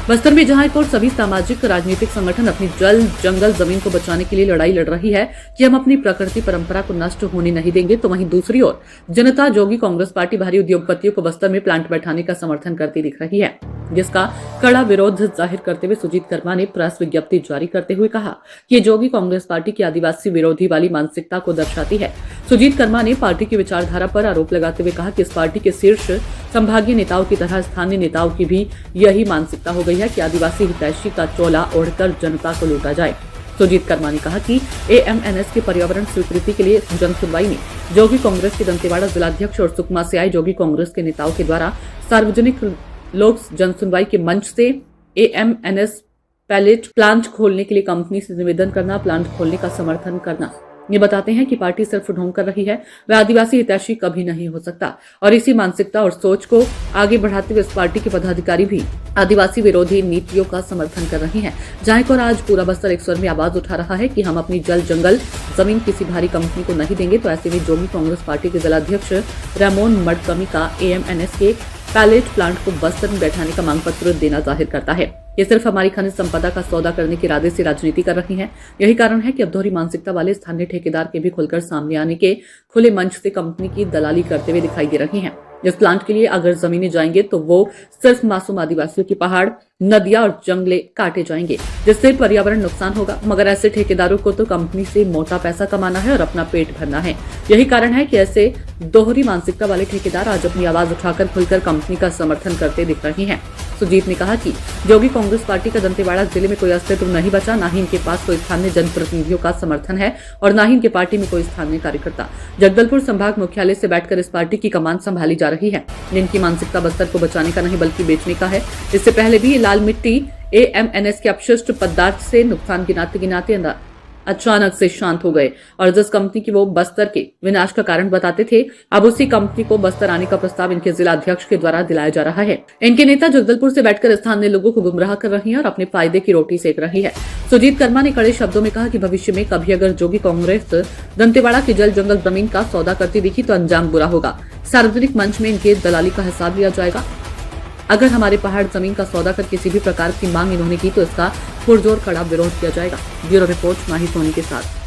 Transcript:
बस्तर में जहां एक और सभी सामाजिक राजनीतिक संगठन अपनी जल जंगल जमीन को बचाने के लिए लड़ाई लड़ रही है कि हम अपनी प्रकृति परंपरा को नष्ट होने नहीं देंगे, तो वहीं दूसरी ओर जनता जोगी कांग्रेस पार्टी भारी उद्योगपतियों को बस्तर में प्लांट बैठाने का समर्थन करती दिख रही है, जिसका कड़ा विरोध जाहिर करते हुए सुजीत कर्मा ने प्रेस विज्ञप्ति जारी करते हुए कहा कि ये जोगी कांग्रेस पार्टी की आदिवासी विरोधी वाली मानसिकता को दर्शाती है। सुजीत कर्मा ने पार्टी की विचारधारा पर आरोप लगाते हुए कहा कि इस पार्टी के शीर्ष संभागीय नेताओं की तरह स्थानीय नेताओं की भी यही मानसिकता हो गई है कि आदिवासी हितैषी का चोला ओढ़कर जनता को लूटा जाए। सुजीत कर्मा ने कहा कि एएमएनएस की पर्यावरण स्वीकृति के लिए जनसुनवाई में जोगी कांग्रेस के दंतेवाड़ा जिलाध्यक्ष और सुकमा से आए जोगी कांग्रेस के नेताओं के द्वारा सार्वजनिक लोक जनसुनवाई के मंच से एएमएनएस पैलेट प्लांट खोलने के लिए कंपनी से निवेदन करना, प्लांट खोलने का समर्थन करना। ये बताते हैं कि पार्टी सिर्फ ढोंग कर रही है, वह आदिवासी हितैषी कभी नहीं हो सकता। और इसी मानसिकता और सोच को आगे बढ़ाते हुए इस पार्टी के पदाधिकारी भी आदिवासी विरोधी नीतियों का समर्थन कर रहे हैं। जहां को आज पूरा बस्तर एक स्वर में आवाज उठा रहा है कि हम अपनी जल जंगल जमीन किसी भारी कंपनी को नहीं देंगे, तो ऐसे में जोगी कांग्रेस पार्टी के जिलाध्यक्ष रामोन मडकमी का एएमएनएस के पैलेट प्लांट को बस्तर में बैठाने का मांग पत्र देना जाहिर करता है। ये सिर्फ हमारी खनिज संपदा का सौदा करने के इरादे से राजनीति कर रही हैं। यही कारण है कि अब दोहरी मानसिकता वाले स्थानीय ठेकेदार के भी खुलकर सामने आने के खुले मंच से कंपनी की दलाली करते हुए दिखाई दे रहे हैं। इस प्लांट के लिए अगर जमीनें जाएंगे तो वो सिर्फ मासूम आदिवासियों की पहाड़, नदियां और जंगले काटे जाएंगे, जिससे पर्यावरण नुकसान होगा। मगर ऐसे ठेकेदारों को तो कंपनी से मोटा पैसा कमाना है और अपना पेट भरना है। यही कारण है कि ऐसे दोहरी मानसिकता वाले ठेकेदार आज अपनी आवाज उठाकर खुलकर कंपनी का समर्थन करते दिख रहे हैं। सुजीत ने कहा कि जोगी कांग्रेस पार्टी का दंतेवाड़ा जिले में कोई अस्तित्व नहीं बचा, न ही इनके पास कोई स्थानीय जनप्रतिनिधियों का समर्थन है और न ही इनके पार्टी में कोई स्थानीय कार्यकर्ता। जगदलपुर संभाग मुख्यालय से बैठकर इस पार्टी की कमान संभाली जा रही है। इनकी मानसिकता बस्तर को बचाने का नहीं बल्कि बेचने का है। इससे पहले भी लाल मिट्टी एएमएनएस के अपशिष्ट पदार्थ से नुकसान गिनाते गिनाते अचानक से शांत हो गए और जिस कंपनी की वो बस्तर के विनाश का कारण बताते थे, अब उसी कंपनी को बस्तर आने का प्रस्ताव इनके जिला अध्यक्ष के द्वारा दिलाया जा रहा है। इनके नेता जगदलपुर से बैठकर स्थानीय लोगों को गुमराह कर रही हैं और अपने फायदे की रोटी सेक रही है। सुजीत कर्मा ने कड़े शब्दों में कहा कि भविष्य में कभी अगर जोगी कांग्रेस दंतेवाड़ा की जल जंगल जमीन का सौदा करती दिखी तो अंजाम बुरा होगा। सार्वजनिक मंच में इनके दलाली का हिसाब लिया जाएगा। अगर हमारे पहाड़ जमीन का सौदा कर किसी भी प्रकार की मांग इन्होंने की तो इसका पुरजोर कड़ा विरोध किया जाएगा। ब्यूरो रिपोर्ट माही सोनी के साथ।